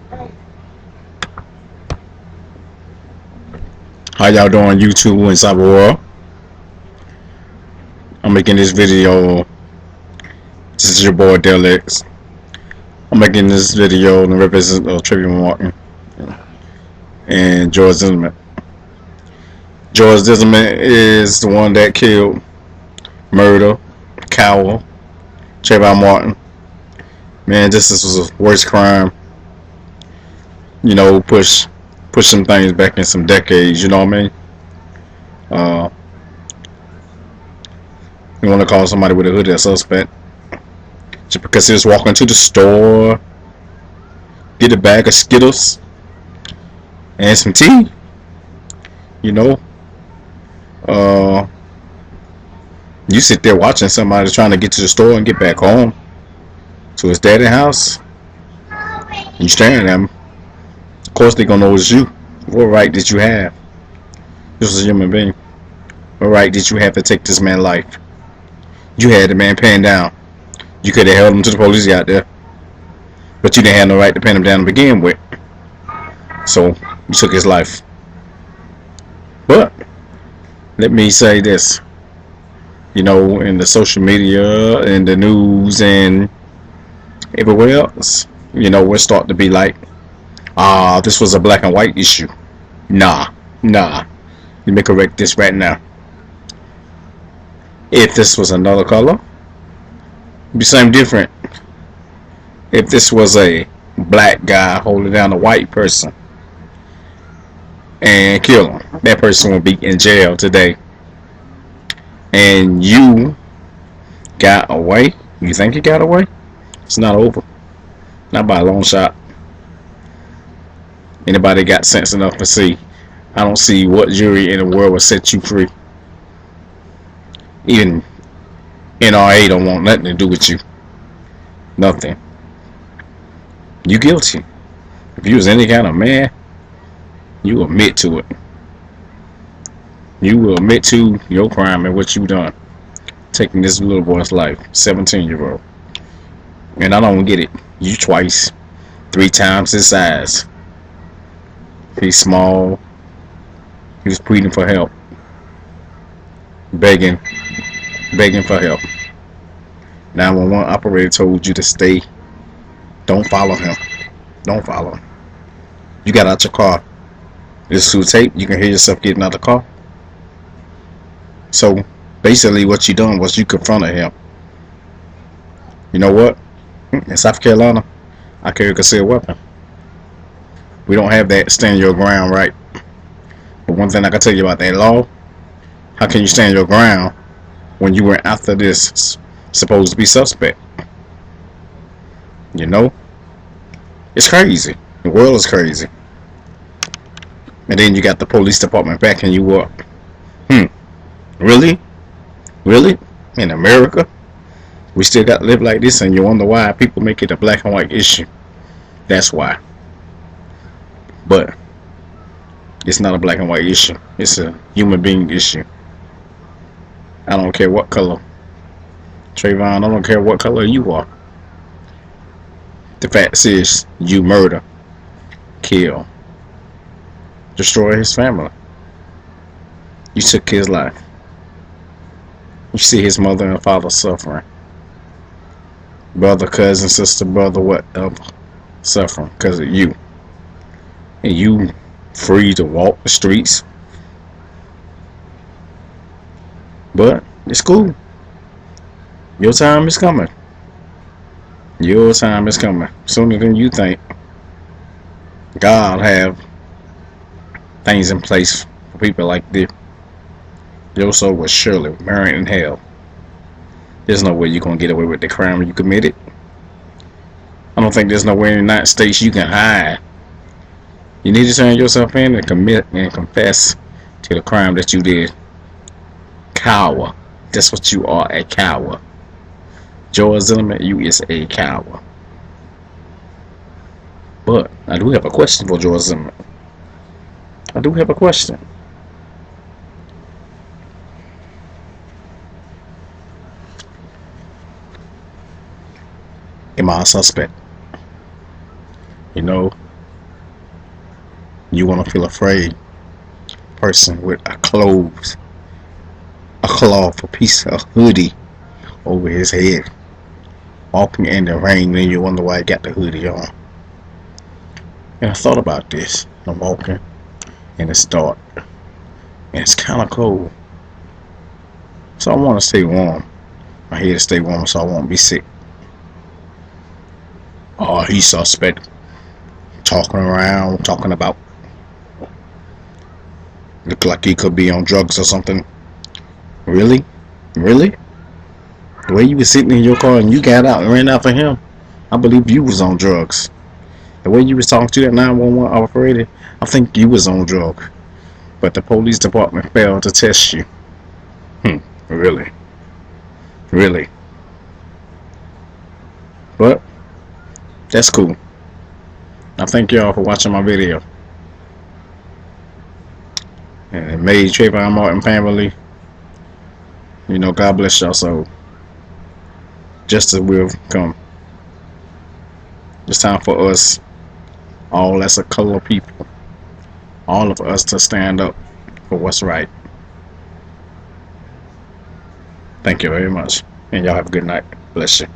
How y'all doing, YouTube and cyber world? I'm making this video. This is your boy Delix. I'm making this video in represent of Trayvon Martin and George Zimmerman. George Zimmerman is the one that killed, murder, cowl Trayvon Martin. Man, this was a worst crime. You know, push some things back in some decades. You know what I mean? You want to call somebody with a hoodie a suspect just because he was walking to the store, get a bag of Skittles and some tea. You know, you sit there watching somebody trying to get to the store and get back home to his daddy's house. You staring at him. Of course, they gonna know it's you. What right did you have? This was a human being. What right did you have to take this man's life? You had the man paying down. You could have held him to the police out there, but you didn't have no right to pin him down to begin with. So you took his life. But let me say this. You know, in the social media, in the news, and everywhere else, you know, we're starting to be like, this was a black and white issue. Nah. Let me correct this right now. If this was another color, it'd be something different. If this was a black guy holding down a white person and kill him, that person would be in jail today. And you got away. You think you got away? It's not over. Not by a long shot. Anybody got sense enough to see? I don't see what jury in the world will set you free. Even NRA don't want nothing to do with you. Nothing. You guilty. If you was any kind of man, you admit to it. You will admit to your crime and what you done. Taking this little boy's life, 17-year-old. And I don't get it. You twice, 3 times his size. He's small. He was pleading for help. Begging for help. 911 operator told you to stay. Don't follow him. Don't follow him. You got out your car. This is tape. You can hear yourself getting out the car. So basically what you done was you confronted him. You know what? In South Carolina, I carry a concealed weapon. We don't have that stand your ground right. But one thing I can tell you about that law, how can you stand your ground when you were after this supposed to be suspect? You know? It's crazy. The world is crazy. And then you got the police department backing you up. Really? Really? In America? We still got to live like this, and you wonder why people make it a black and white issue. That's why. But it's not a black and white issue. It's a human being issue. I don't care what color. Trayvon, I don't care what color you are. The fact is, you murder, kill, destroy his family. You took his life. You see his mother and father suffering. Brother, cousin, sister, brother, whatever, suffering because of you. And you free to walk the streets. But it's cool. Your time is coming. Your time is coming. Sooner than you think. God have things in place for people like this. Your soul will surely burn in hell. There's no way you're going to get away with the crime you committed. I don't think there's nowhere in the United States you can hide. You need to turn yourself in and commit and confess to the crime that you did. Coward. That's what you are, a coward. George Zimmerman, you is a coward. But I do have a question for George Zimmerman. I do have a question. Am I a suspect? You know, You want to feel afraid. Person with a clothes, a cloth, a piece of hoodie over his head, walking in the rain, and you wonder why he got the hoodie on. And I thought about this. I'm walking, and it's dark, and it's kind of cold. So I want to stay warm. My head to stay warm so I won't be sick. Oh, he's suspect. Talking around, talking about. Look like he could be on drugs or something. Really? Really? The way you was sitting in your car and you got out and ran after him, I believe you was on drugs. The way you was talking to that 911 operator, I think you was on drugs. But the police department failed to test you. Really? Really? But that's cool. I thank y'all for watching my video. And may Trayvon Martin family, God bless y'all. So justice will come. It's time for us, all as a color people, all of us to stand up for what's right. Thank you very much. And y'all have a good night. Bless you.